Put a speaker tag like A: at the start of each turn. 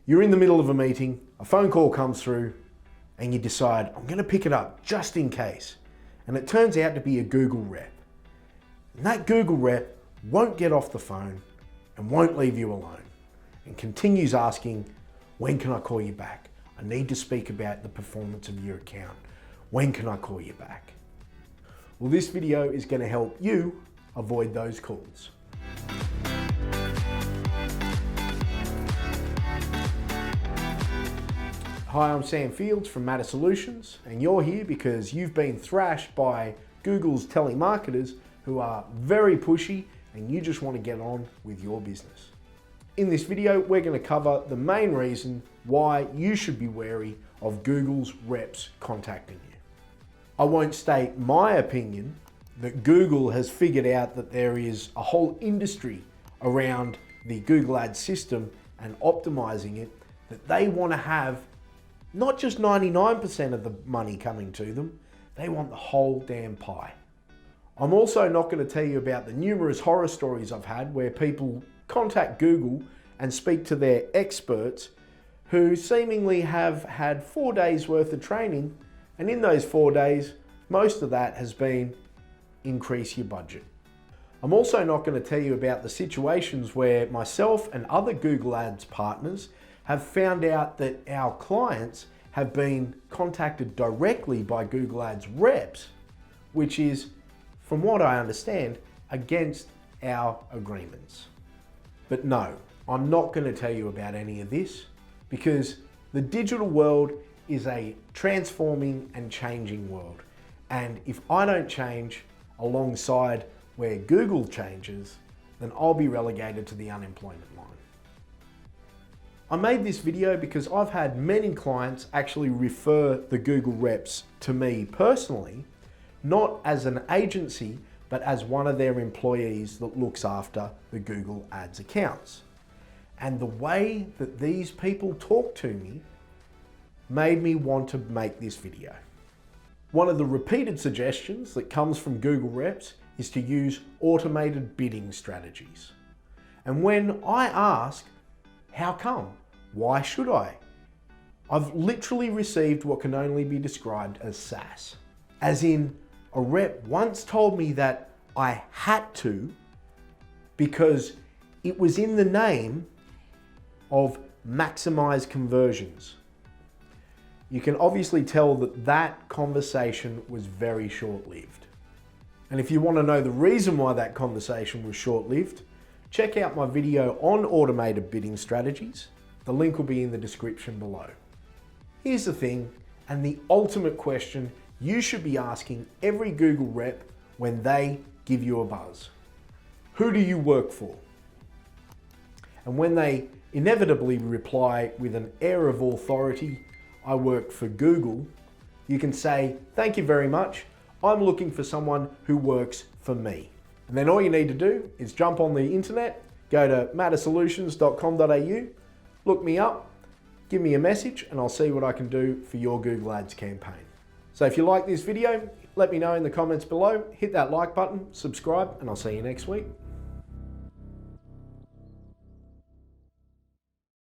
A: You're in the middle of a meeting, a phone call comes through, and you decide, I'm going to pick it up just in case. And it turns out to be a Google rep. And that Google rep won't get off the phone and won't leave you alone and continues asking, when can I call you back? I need to speak about the performance of your account. When can I call you back? Well, this video is going to help you avoid those calls. Hi, I'm Sam Fields from Matter Solutions, and you're here because you've been thrashed by Google's telemarketers who are very pushy and you just want to get on with your business. In this video, we're going to cover the main reason why you should be wary of Google's reps contacting you. I won't state my opinion that Google has figured out that there is a whole industry around the Google Ads system and optimizing it, that they want to have not just 99% of the money coming to them, they want the whole damn pie. I'm also not going to tell you about the numerous horror stories I've had where people contact Google and speak to their experts who seemingly have had 4 days worth of training, and in those 4 days, most of that has been increase your budget. I'm also not going to tell you about the situations where myself and other Google Ads partners have found out that our clients have been contacted directly by Google Ads reps, which is, from what I understand, against our agreements. But no, I'm not going to tell you about any of this because the digital world is a transforming and changing world. And if I don't change alongside where Google changes, then I'll be relegated to the unemployment line. I made this video because I've had many clients actually refer the Google reps to me personally, not as an agency, but as one of their employees that looks after the Google Ads accounts. And the way that these people talk to me made me want to make this video. One of the repeated suggestions that comes from Google reps is to use automated bidding strategies. And when I ask, how come? Why should I? I've literally received what can only be described as sass. As in, a rep once told me that I had to because it was in the name of maximize conversions. You can obviously tell that that conversation was very short-lived. And if you want to know the reason why that conversation was short-lived, check out my video on automated bidding strategies. The link will be in the description below. Here's the thing, and the ultimate question you should be asking every Google rep when they give you a buzz. Who do you work for? And when they inevitably reply with an air of authority, I work for Google, you can say, thank you very much. I'm looking for someone who works for me. And then all you need to do is jump on the internet, go to mattersolutions.com.au, look me up, give me a message, and I'll see what I can do for your Google Ads campaign. So if you like this video, let me know in the comments below, hit that like button, subscribe, and I'll see you next week.